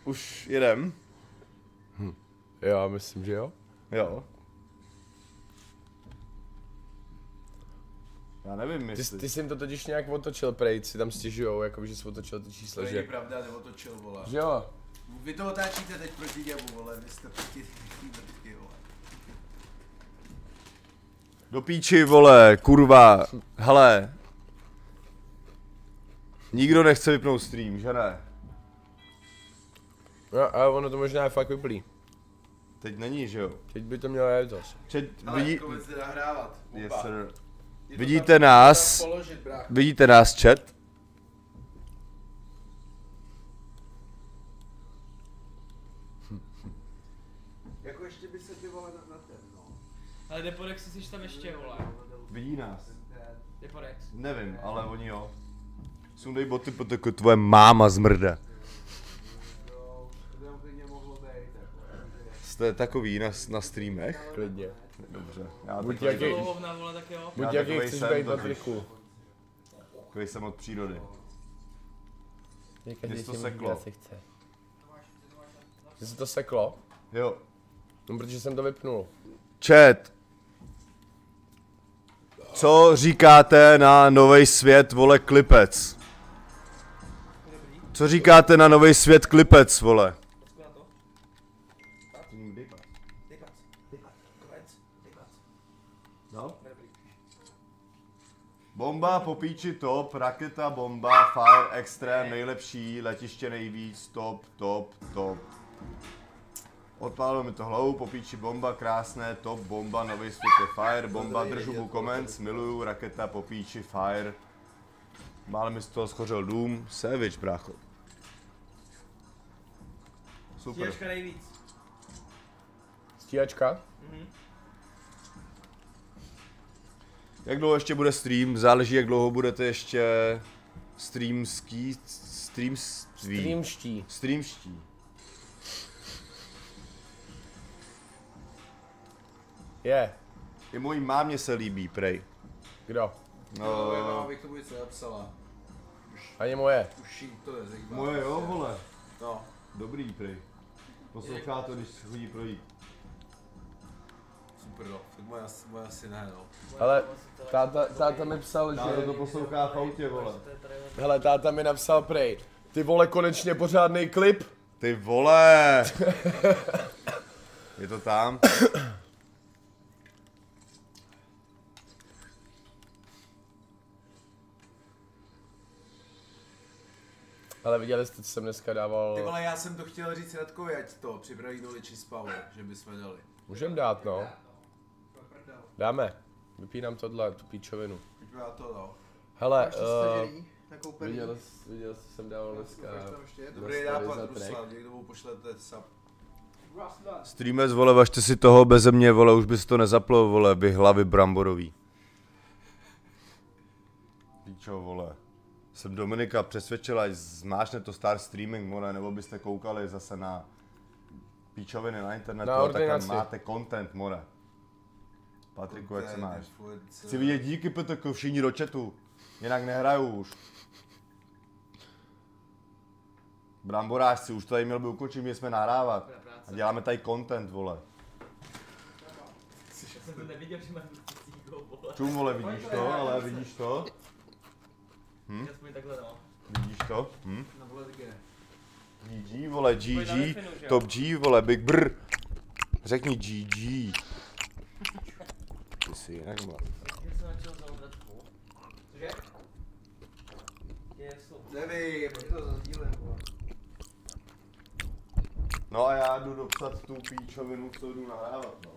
Už jedem? Já myslím, že jo. Jo. Já nevím, jestli... Ty jsi jim to totiž nějak otočil, prej, si tam stěžujou, jako že jsi otočil ty čísla, To že... není pravda, neotočil, vole. Že jo. Vy to otáčíte teď proti děvu, vole, vy jste proti mrtky, vole. Do píči, vole, kurva, hele. Nikdo nechce vypnout stream, že ne? No, ale ono to možná je fakt vyplý. Teď není, že jo? Teď by to mělo jet zase. Ale konec jde nahrávat. Yes, Opa. sir. Je to Vidíte tam- nás? tam položit, brácho. Vidíte nás, chat? Jako ještě by se ty vole na ten, no. Ale Deporex jsi tam ještě, vole. Vidí nás. Deporex. Nevím, ale oni jo. Sundej boty, protože tvoje máma zmrde. To by tam klidně mohlo být, jako. Jste takový na streamech? Klidně. Dobře. Já Buď takový, jaký- Dlouhovna, vole, tak jo. Buď Já jaký takovej chceš jsem být, totiž. Patriku. takový jsem od přírody. Každý Když to si myslí, seklo. jak se chce. Že se to seklo? Jo. No, protože jsem to vypnul. Chat. Co říkáte na nový svět, vole, Klipec? Co říkáte na nový svět Klipec, vole? No? Bomba, popíči top, raketa, bomba, fire, extrém, nejlepší, letiště nejvíc, top, top, top. Odpálilo mi to hlavu, popíči bomba, krásné, top, bomba, nový svět je fire, bomba, držu mu comments, miluju, raketa, popíči, fire. Málem mi z toho schořel dům, savage, brácho. Super. Stíhačka nejvíc. Stíhačka? Jak dlouho ještě bude stream? Záleží, jak dlouho budete ještě streamský, Streamští. streamští. Je. I mojí mámě se líbí, prej. Kdo? No, máma bych tomu nic nenapsala. Ani moje. Už jí to nezajímá. Moje jo, vole. No. Dobrý, prej. Poslouchá to, když se chodí projít. Super, no. Tak moje asi ne, no. Ale táta mi psal, Táta že... to poslouchá v autě, vole. Hele, táta mi napsal prej. Ty vole, konečně pořádnej klip. Ty vole! Je to tam? Ale viděli jste, co jsem dneska dával... Ty vole, já jsem to chtěl říct Radkovi, ať to připraví do liči z power, že bychom dali. Můžem dát, no. Dáme. Vypínám tohle, tu píčovinu. Vypadá to, no. Hele, Viděl viděl jsi, jsem dával dneska... Dobrý na story nápad, za track. Ruslan, někdo mu pošlete sub. Streamers, vole, važte si toho beze mě, vole, už by si to nezaplo, vole, vy hlavy bramborový. Píčo, vole. Jsem Dominika přesvědčila, ať zmášne to Star Streaming, more, nebo byste koukali zase na píčoviny na internetu, Na a tak ordinaci. máte content, more. Patriku, jak se máš? Influencer. Chci vidět díky, Petoko, všichni do chatu. Jinak nehraju už. Bramborářci, už tady měl by ukončit, měli jsme nahrávat. A děláme tady content, vole. Jsem to neviděl, že mám cíko, vole. Čum, vole, vidíš to, ale vidíš to? Aspoň takhle, no. Vidíš to? Na vole G. GG, vole, Pojď na GG, Wi-Fi, že jo? top G, vole, Big Brr. Řekni GG. Ty jsi jinak, vole. Já jsem načal za obračku. Cože? Nevím, jak to zazdílem, vole. No a já jdu dopsat tu píčovinu, co jdu nahrávat, no.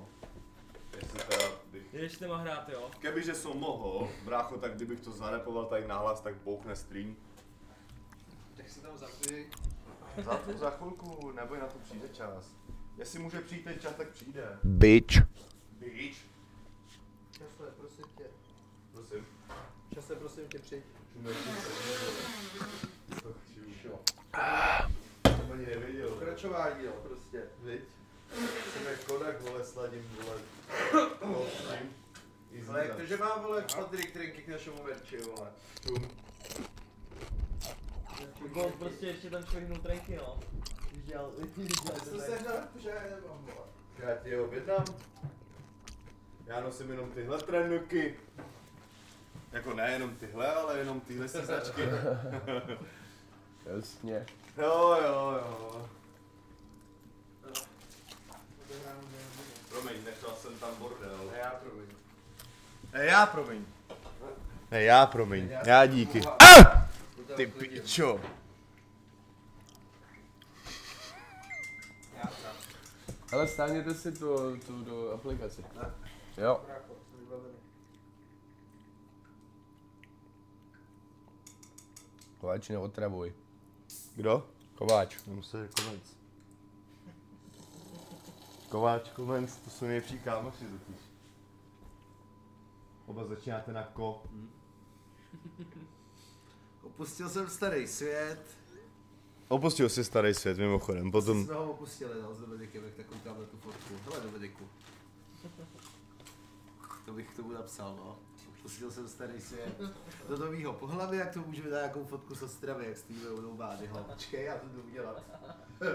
Jestli teda bych... Jdeš téma hrát, jo? Kebyže jsem mohl, brácho, tak kdybych to zarepoval tady nahlas, tak bouchne stream. Tak se tam zapij. Za chvilku, neboj, na to přijde čas. Jestli může přijít ten čas, tak přijde. Bitch. Bitch? Časle, prosím tě. Prosím. Časle, prosím tě, přijď. Jsem ani nevěděl. Pokračování, jo, prostě. Viď? Jsem jak Kodak, vole, sladím, vole. Ale jak to, že má, vole, Patrik drinky k našemu merči, vole. Gold prostě ještě tam člověk trajky, no. Co se nebo? Já ti ho objednám. Já nosím jenom tyhle trenky. Jako ne jenom tyhle, ale jenom tyhle značky. Jasně. Jo. Promiň, nechal jsem tam bordel. Já promiň. Já díky. Ty pičo. Ale stáhněte si tu do aplikaci. Jo. Kováč, neotravuj. Kdo? Kováč. Nemusí Komenc. Kováč, Komenc, to jsou nejlepší kámoši totiž. Oba začínáte na ko. Opustil jsem starý svět. Opustil si starý svět mimochodem, potom... Jsme ho opustili, no, s Dominikem, jak tak koukám na tu fotku. Hele Dominiku. To bych k tomu napsal, no. Opustil jsem starý svět. Do novýho pohlaví, jak to můžeme dát nějakou fotku z Ostravy, jak stojíme u Noubády. Počkej, já to jdu udělat.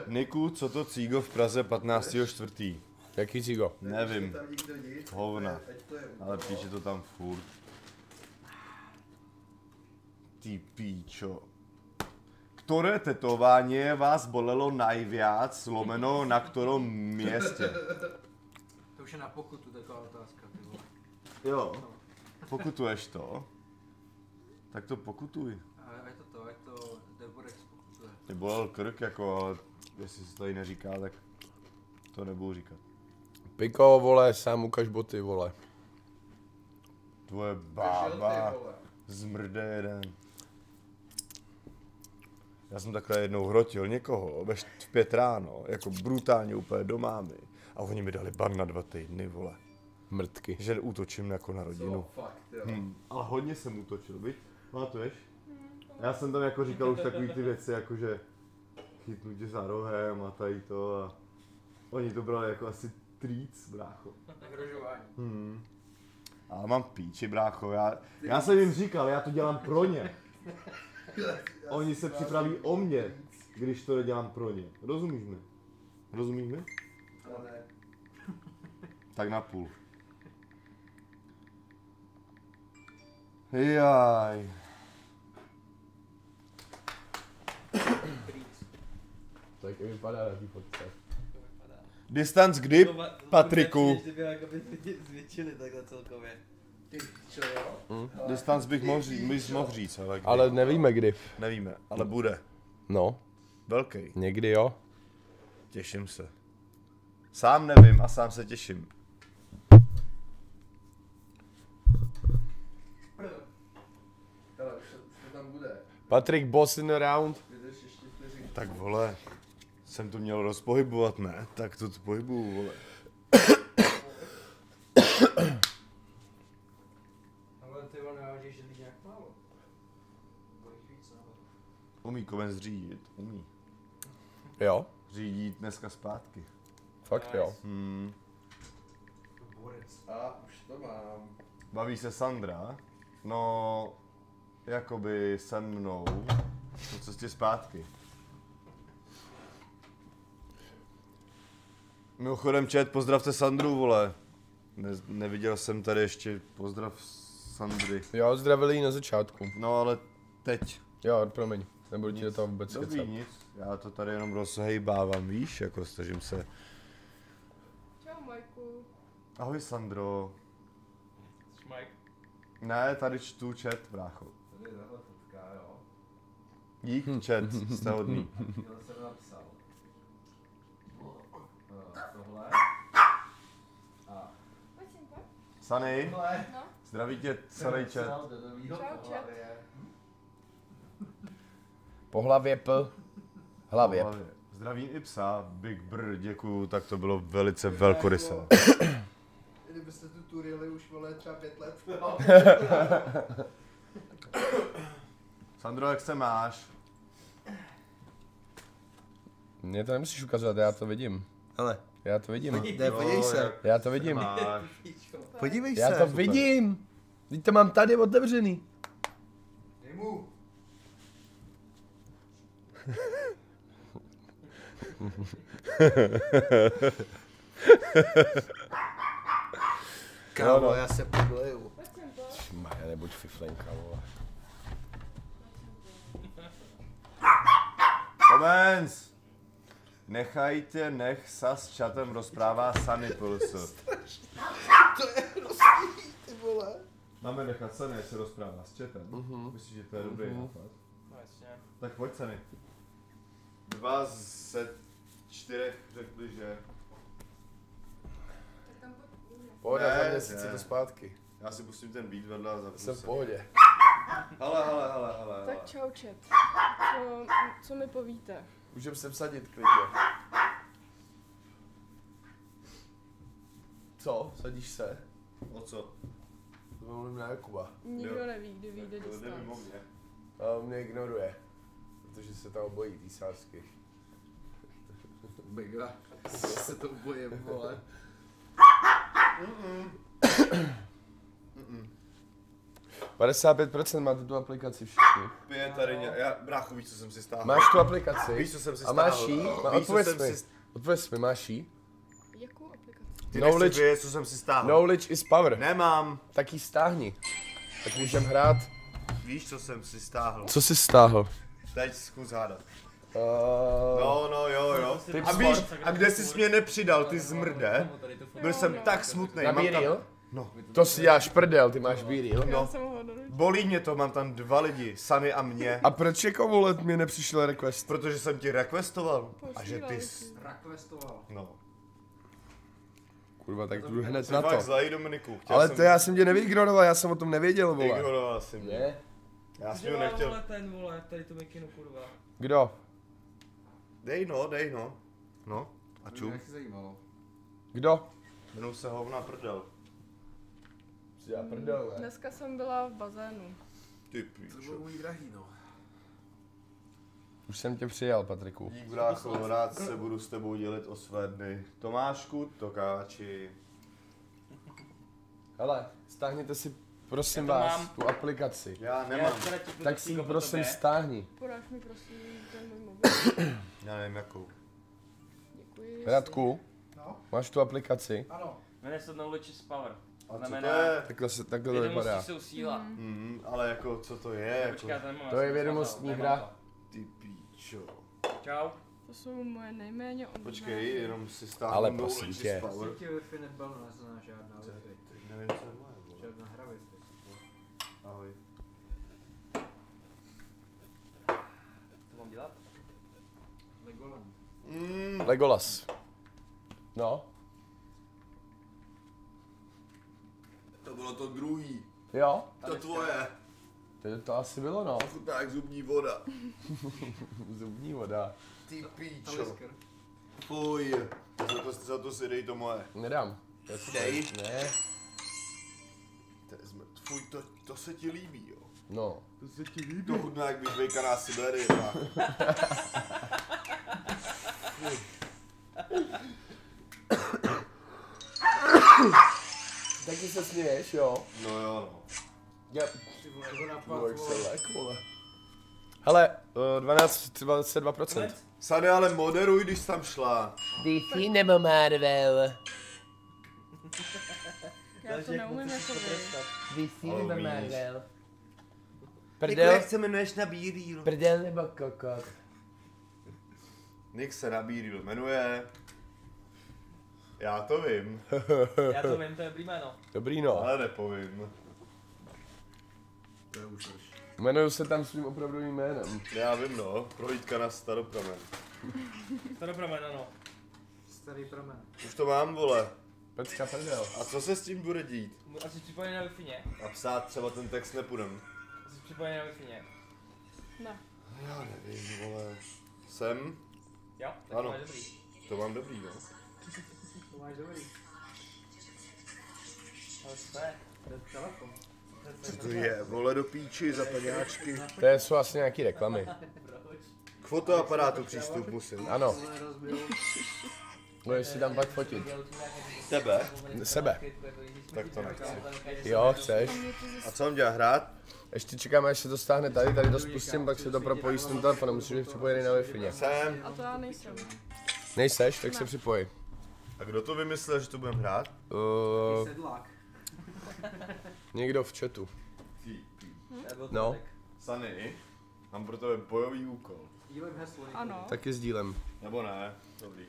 Niku, co to Cígo v Praze 15.4. Jaký cigo? Nevím, Tam nikdo nic. hovna, Ať to je ale píše to tam furt. Ty píčo. Ktoré tetování vás bolelo najviac, lomeno na ktorom městě? To už je na pokutu taková otázka, ty vole. Jo, pokutuješ to? Tak to pokutuj. Ale ať to Deborex pokutuje. Mě bolel krk jako, ale jestli se to tady neříká, tak to nebudu říkat. Piko, vole, sám ukaž boty, vole. Tvoje bába zmrde jeden. Já jsem takhle jednou hrotil někoho v 5 ráno, jako brutálně úplně do mámy. A oni mi dali ban na 2 týdny, vole. Mrtky. Že útočím jako na rodinu. fakt, jo. Ale hodně jsem útočil, viď? Pamatuješ? Já jsem tam jako říkal už takový ty věci, jako že chytnu tě za rohem a tady to a oni to brali jako asi trýc, brácho. Vyhrožování. Ale mám píči, brácho, já jsem jim říkal, já to dělám pro ně. Oni se připraví o mě, když to dělám pro ně. Rozumíš mi? Rozumíš mi? Ale ne. Tak na půl. Jaj. Tak jak vypadá na té fotce. Distanc kdy, Patriku? Kdyby jakoby zvětšili takhle celkově. Ty čo, jo? Distanc bych mohl říct, ale kdy? Ale nevíme kdy. Nevíme, ale bude. No, Velký. někdy jo. Těším se. Sám nevím a sám se těším. Hele, už to tam bude. Patrik bossing around. Vydrž ještě vteřinku. Tak vole, jsem to měl rozpohybovat, ne? Tak to pohybuju, vole. Ale ty vole nevážíš, že lidi nějak málo. Bude jich víc, nebo? Umí Komenc řídit? Umí. Jo, Řídí dneska zpátky. fakt jo. Borec. A už to mám. Baví se Sandra? No, jakoby se mnou po cestě zpátky. Mimochodem chat, pozdravte Sandru, vole. Neviděl jsem tady ještě pozdrav Sandry. Jo, zdravili jí na začátku. No ale teď. Jo, promiň, nebudu ti do toho vůbec Dobrý, kecat. nic. Já to tady jenom rozhejbávám, víš, jako snažím se. Čau, Majku. Ahoj Sandro. Šmajk. Ne, tady čtu chat, brácho. Tady je tahle fotka, jo. Dík chat, jste hodný. Já jsem napsal. Tohle. A Pojď sem, pojď. Sany, tohle. No, zdraví tě celý chat. Čau, chat. Po hlavě p. Hlavě. Zdravím i psa, Big Brr, děkuju, tak to bylo velice velkoryse. Kdybyste tu turili už, vole, třeba 5 let. Sandro, jak se máš? Mě to nemusíš ukazovat, já to vidím. Ale, Já to vidím. podívej se. Já to vidím. Máš. Podívej se. Já to vidím. Teď to mám tady otevřený. Dej mu. Kámo, já se podleju. Pojď sem, pojď. Maja, nebuď fiflenka, vole. Comments! Nech sa s chatem rozprává Sunny Pulsu. To je hrozný, ty vole. Máme nechat Sunny, ať se rozprává s chatem. Myslíš, že to je dobrý nápad? No jasně. Tak pojď Sunny. 2 z 4 řekli, že... Tak tam pojď. Pohoda, Ne, za měsíc ne. je to zpátky. Já si pustím ten beat vedle a zapnu Jsem v se. pohodě. Hele. Tak čau, chat. Co mi povíte? Můžeme se vsadit klidně. Co? Sadíš se? O co? Mluvím na Jakuba. Nikdo Jo. neví, kdy vyjde To nevím o distance. mě. A on mě ignoruje. Protože se tam bojí tý sásky. Mega. Se to bojím, vole. 55% máte tu aplikaci všichni. Je tady bráchu, víš, co jsem si stáhl? Máš tu aplikaci? Víš, co jsem si A máš stáhl? jí? Víš, co Odpověz jsem mi. si... Odpověz mi, máš jí? Jakou aplikaci? Ty Knowledge- nechci vědět, co jsem si stáhl. Knowledge is power. Nemám. Tak ji stáhni. Tak můžem hrát. Víš, co jsem si stáhl? Co jsi stáhl? Teď zkus hádat. Uh, No, jo. Typ A víš, sport. a kde jsi mě nepřidal, ty zmrde? Byl jsem tak smutný. Na mám tam, B-Reel? no, To si děláš prdel, ty máš B-Reel. Já jsem ho doručila. bolí mě to, mám tam 2 lidi, Sunny a mě. A proč jako vole mi nepřišel request? Protože jsem ti requestoval. A že Posílal ty... si. Requestoval. No. Kurva, tak jdu hned Jsi na fakt to. zlej, Dominiku. Chtěl Ale to já jsem tě nevyignoroval, já jsem o tom nevěděl, vole. Ignoroval jsi mě. Ne? Já jsem Dělá, ho nechtěl. vole, ten vole, tady to mikinu, kurva. Kdo? Dej no. No, a čum. Jak se zajímalo. Kdo? Jmenuji se hovna prdel. Já prdel, ne? Dneska jsem byla v bazénu. Ty To píčo. bylo můj drahý, no. Už jsem tě přijal, Patriku. Dík brácho, rád se budu s tebou dělit o své dny. Tomášku, Tokáči. Hele, stáhněte si, prosím Já to vás, mám. tu aplikaci. Já nemám. Tak si ji prosím stáhni. Podáš mi prosím ten můj mobil. Já nevím jakou. Děkuji. Radku, No, máš tu aplikaci? ano. Jmenuje se Knowledge is Power. A co to Znamená, je? Takhle to vypadá. vědomosti jsou síla. Ale jako, co to je? Jako, Počkej, já to nemám. To já je jsem vědomostní nemám hra. to. ty píčo. Čau. To jsou moje nejméně oblíbené. Počkej, jenom si stáhnu Ale Knowledge prosím is tě. Power. Sítě Wi-Fi nebyla žádná Wi-Fi. Teď nevím, co je moje, vole. Žádná hra Wi-Fi. Ahoj. Co mám dělat? Legoland. Legolas. No, To bylo to druhý. jo, To tvoje. to asi bylo no. Chutná jak zubní voda. Zubní voda. Ty píčo. Talisker. Fuj. Za to si dej to moje. Nedám. Já si Dej. Ne. To je fuj, to se ti líbí, jo. No. To se ti líbí. To chutná jak vyžvejkaná Siberie. Taky se směješ, jo? No jo, no. Já. Ty vole, jako nápad, Jak se vole. lek, vole. Hele, 22%. Sady, ale moderuj, když jsi tam šla. Wi-Fi nebo Marvel? Já to neumím jako vy. Wi-Fi Ale nebo umíš. Marvel? Jak Prdel, se jmenuješ na B-Reel? prdel nebo kokot? Nick se na B-Reel jmenuje... Já to vím, Já to vím, to je dobrý jméno. Dobrý no. ale nepovím. To je už už. Jmenuju se tam svým opravdovým jménem. Já vím, no. Prohlídka na staropramen. To dobré jméno, no. Starý pramen. Už to mám, vole. Pecka prdel. A co se s tím bude dít? Asi připojený na Wi-Fi, ne? A psát třeba ten text nepůjdem. Asi připojený na Wi-Fi, ne? Ne. Já nevím, vole. Jsem? Jo, tak Ano. to máš dobrý. To mám dobrý, no. To máš dobrý. Ale co je? To je telefon. Co to je, vole, do píči za paňáčky. To jsou asi nějaký reklamy. K fotoaparátu přístup musím. Ano, Tohle rozbil. můžeš si tam pak fotit. Tebe? Sebe. Tak to nechci. Jo, chceš? A co mám dělat, hrát? Ještě čekáme, až se to stáhne tady to spustím, pak se to propojí s tím telefonem, musíš být připojený na Wi-Fi. Jsem. A to já nejsem. Nejseš, tak se Ne. připoj. A kdo to vymyslel, že to budeme hrát? Sedlák. Někdo v chatu. Nebo to No. tak. Sunny, mám pro tebe bojový úkol. Dílem heslo. Ano. Taky sdílem. Nebo ne? Dobrý.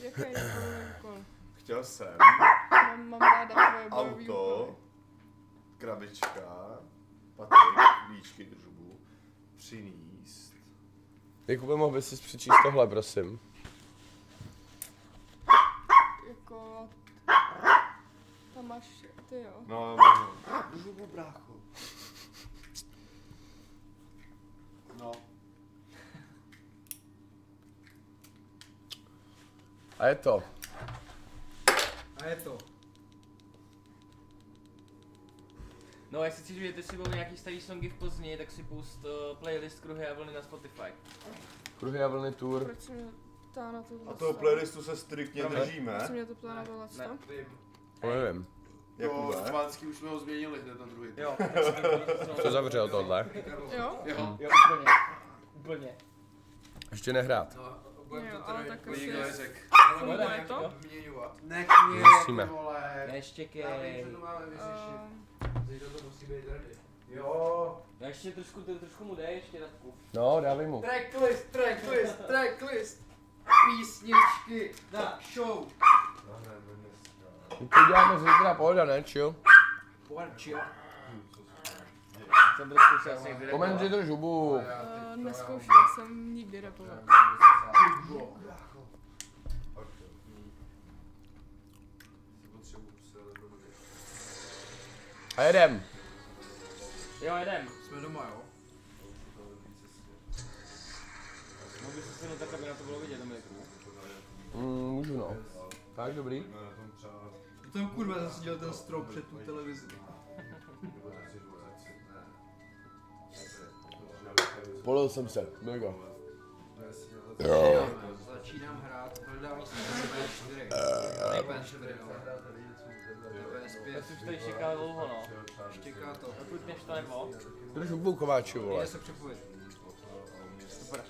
Jaký je bojový úkol? Chtěl jsem Mám ráda tvoje bojový auto, úkoly. krabička, Patrik, klíčky, držbu, přinést. Jakube, mohl bys si přečíst tohle, prosím? Jako... Tam máš ty jo. No, držbu, brácho. No. A je to. A je to. No, jestli si žijete si budou nějaký starý songy v Plzni, tak si pust playlist Kruhy a vlny na Spotify. Kruhy a vlny tour. Proč se mě ptá na tohle? A toho playlistu se striktně Promiň. držíme. Proč se mě to ptá na tohle? Ne. To nevím. Jakube? Vánský už jsme ho změnili hned na druhý. Jo. Co zavřel tohle? Jo? Jo. Jo, úplně. Úplně. Ještě nehrát. No, budeme Jo, to ale tady tak To asi... nikdo neřekl. Funguje to? Vyměňovat. Nech mě, Musíme. ty vole. Neštěkej. Já vím, že to máme vyřešit. Zítra to musí být ready. Jo. Já ještě trošku mu dej, ještě Radku. No, dávej mu. Tracklist. Písničky na show. To děláme zítra, pohoda, ne? Chill. Porčio. Jsem trošku se asi někdy Koment si drž hubu. Neskoušela jsem nikdy rapovat. A jedem. Jo, jedem. Jsme doma, jo? Mohl bys si tak, aby na to bylo vidět, Dominiku. Můžu no. Tak, dobrý. Tam kurva zase dělal ten strop před tu televizi. Polil jsem se. Mega. Začínám hrát, hledám si PS4. PS4, no. Já jsem už tady čekal dlouho, no. Štěká to. Pokud než to nebo. Drž hubu, kováči, vole. Nejde se připojit. Super.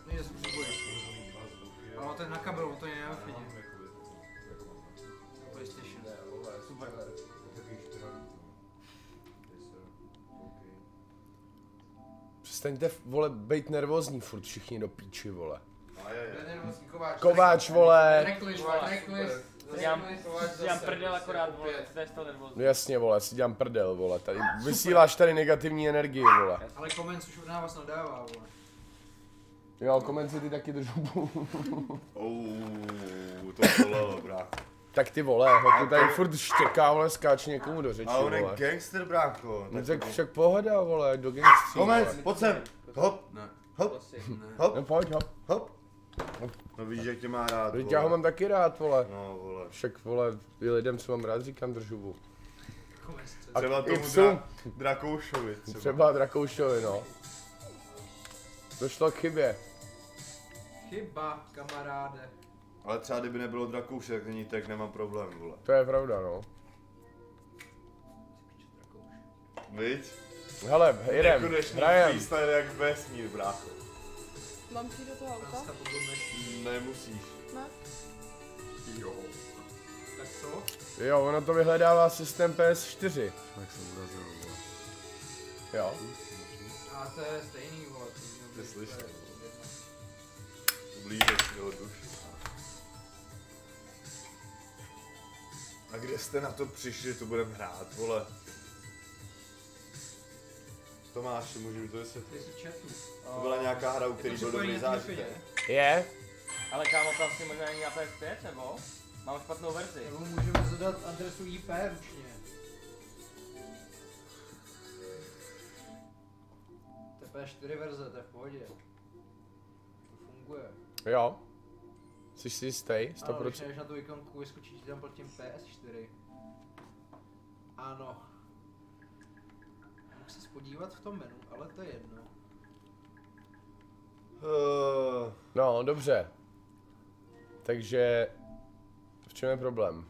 Nejde se připojit. Ale to je na kabelu, to je na Wi-Fi. PlayStation. Super. Přestaňte, vole, bejt nervózní furt všichni do píči, vole. Nervózní Kováč. Kováč, vole. Tracklist. Dělám prdel akorát, vole, to je z toho nervózní. No jasně, vole, si dělám prdel, vole. Tady vysíláš tady negativní energii, vole. Ale Comments už od nás nadává, vole. Jo, komenci ty taky drž hubu. To bolelo, brácho. Tak ty vole, hoku tady furt štěká, vole, skáče někomu do řeči, A on je vole. gangster, brácho. No tak však pohoda, vole, do gangstří, vole. Komenc, pojď sem. Hop, hop, Prosím. hop, No pojď, hop. hop. No víš, jak tě má rád, Teď já ho mám taky rád, vole. No, vole. Však, vole, i lidem, co mám rád, říkám drž hubu. Comments. Třeba i tomu psům. Drakoušovi třeba. Třeba Drakoušovi, no. Došlo k chybě. Chyba, kamaráde. Ale třeba kdyby nebylo Drakouše, tak není tak nemám problém, vole. To je pravda, no. Viď? Hele, jedem, Nekonečný hrajem. freestyle jak vesmír, brácho. Mám přijít do toho auta? Nemusíš. Ne? Jo. Tak co? Jo, ono to vyhledává systém PS4. Tak jsem urazil, vole. Jo. A to je stejný, vole. Ty slyšel, Ublížeš si do duši. A kde jste na to přišli, to budeme hrát, vole? Tomáši, můžu to vysvětlit? Ty si chatu. To byla nějaká hra, u který byl dobrý zážitek. Je? Ale kámo, to asi možná není na PS5, nebo? Mám špatnou verzi. Nebo můžeme zadat adresu IP ručně. To je P4 verze, to je v pohodě. To funguje. Jo. Jsi si jistý? Ano, když 100%. jdeš na tu ikonku, vyskočí ti tam pod tím PS4. Ano. Můžu se podívat v tom menu, ale to je jedno. No, dobře. Takže... V čem je problém?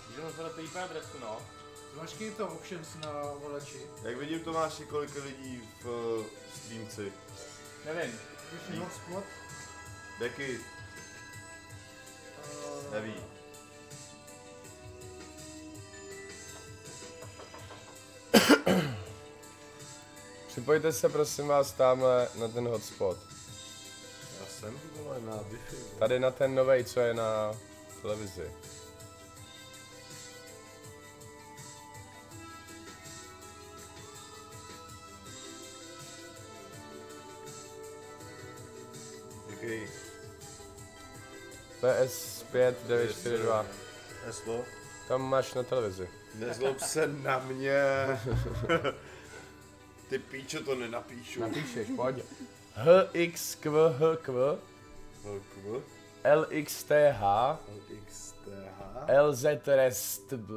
Můžeme zadat tu IP adresu, no. Zvažkej to options na ovladači. Jak vidím, to máš kolik lidí v streamci. Nevím. Wi-Fi hotspot. Beky, neví. Připojte se prosím vás tamhle na ten hotspot. Já jsem vole na Wi-Fi. Tady na ten novej, co je na televizi. Jaký? PS5 942. Heslo? Tam máš na televizi. Nezlob se na mě. Ty píčo, to nenapíšu. Napíšeš, pojď. HXQHQ HQ, LXTH LXTH. LZRESTB.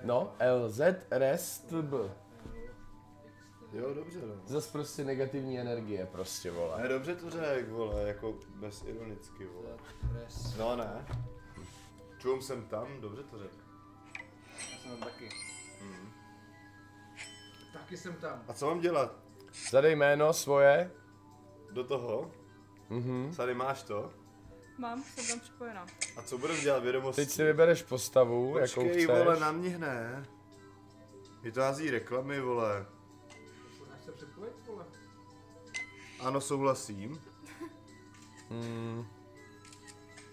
No, LZRESTB. Jo, dobře, no. Zas prostě negativní energie, prostě, vole. Ne, dobře to řek, vole, jako bezironicky, vole. No ne. Čum jsem tam, dobře to řek. Já jsem tam taky. Taky jsem tam. A co mám dělat? Zadej jméno svoje. Do toho? Tady máš to? Mám, jsem tam připojená. A co budeme dělat, vědomosti? Teď si vybereš postavu, jakou Počkej, chceš. vole, na mě ne. Mi to hází reklamy, vole. Máš se připojit, vole? Ano, souhlasím.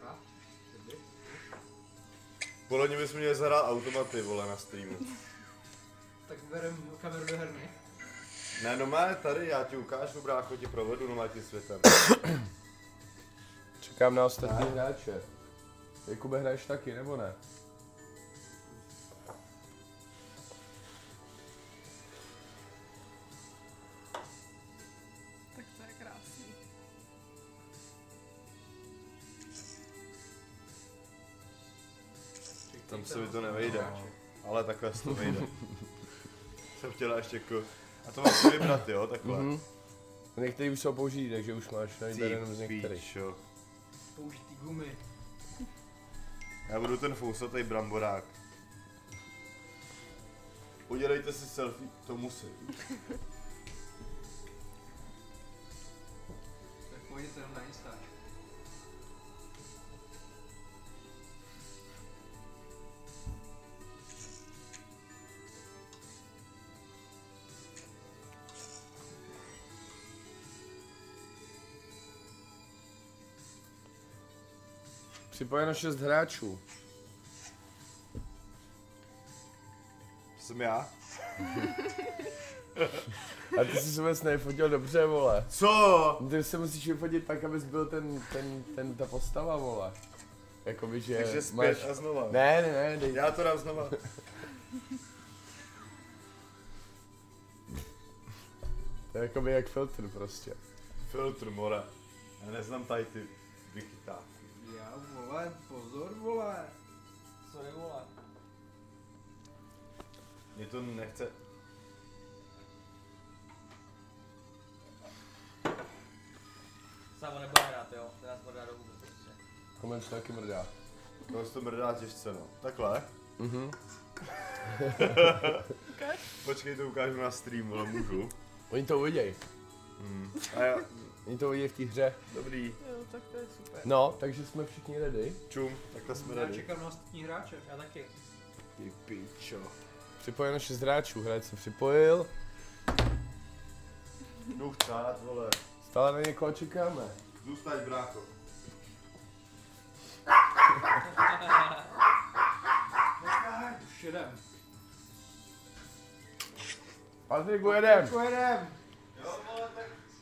A? Kdyby? Podle mě bychom měli zahrát automaty, vole, na streamu. Tak berem kameru do herny. Ne, no má tady, já ti ukážu, brácho, ti provedu, no má tím světem. Čekám na ostatní hráče. Jakube, hraješ taky, nebo ne? Tak to je krásný. Tam se mi to nevejde, ale takhle se to vejde. Jsem chtěla ještě A to máš vybrat, jo, takhle. Některý už jsou použitý, takže už máš na výběr jenom z některých. Píčo. Použitý gumy. Já budu ten fousatej bramborák. Udělejte si selfie, to musí. Tak pojďte tam na Instač. Připojeno 6 hráčů. Jsem já? A ty jsi se vůbec nefotil dobře, vole. Co? Ty se musíš vyfotit tak, abys byl ta postava, vole. Jakoby, že Takže zpět máš... a znova. Ne, dej. Já to dám znova. To je jakoby jak filtr prostě. Filtr, more. Já neznám tady ty vychytávky. Já, vole, pozor, vole. Sorry, vole. Mě to nechce. Sámo nebude hrát, jo? Ten nás bude hrát do hubu prostě. Komenč taky mrdá. To se to mrdá těžce, no. Takhle? Ukáž? Počkej, to ukážu na streamu, ale můžu. Oni to uviděj. A já, Oni to uviděj v té hře. dobrý. Jo, tak to je super. No, takže jsme všichni ready. Čum, takhle jsme Já tady. čekám na ostatní hráče. Já taky. Ty pičo. Připojeno 6 hráčů, hráč se připojil. Jdu chcát, vole. Stále na někoho čekáme. Zůstaň, brácho. Už jedem. Patriku, jedem. Pojedem.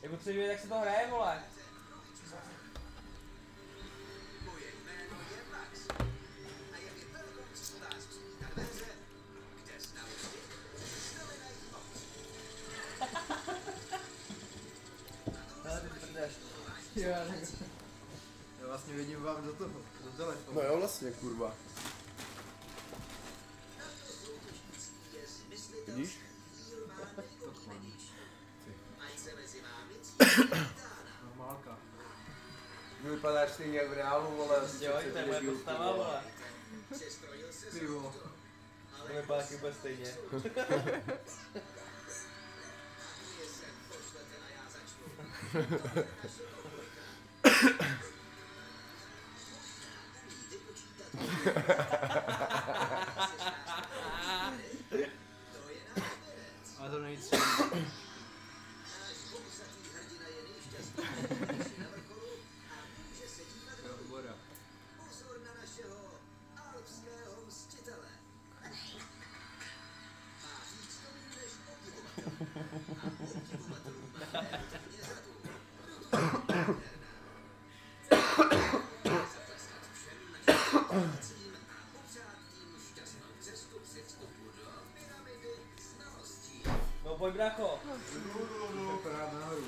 Jak chci vidět, jak se to hraje, vole. Já vlastně vidím vám do toho, do telefonu. No jo, vlastně, kurva. Vidíš? Normálka. Vypadáš stejně jak v reálu, vole. Jo, to je moje postava, vole. úplně stejně. Ale to nejvíc. No pojď brácho. Právě nahoru.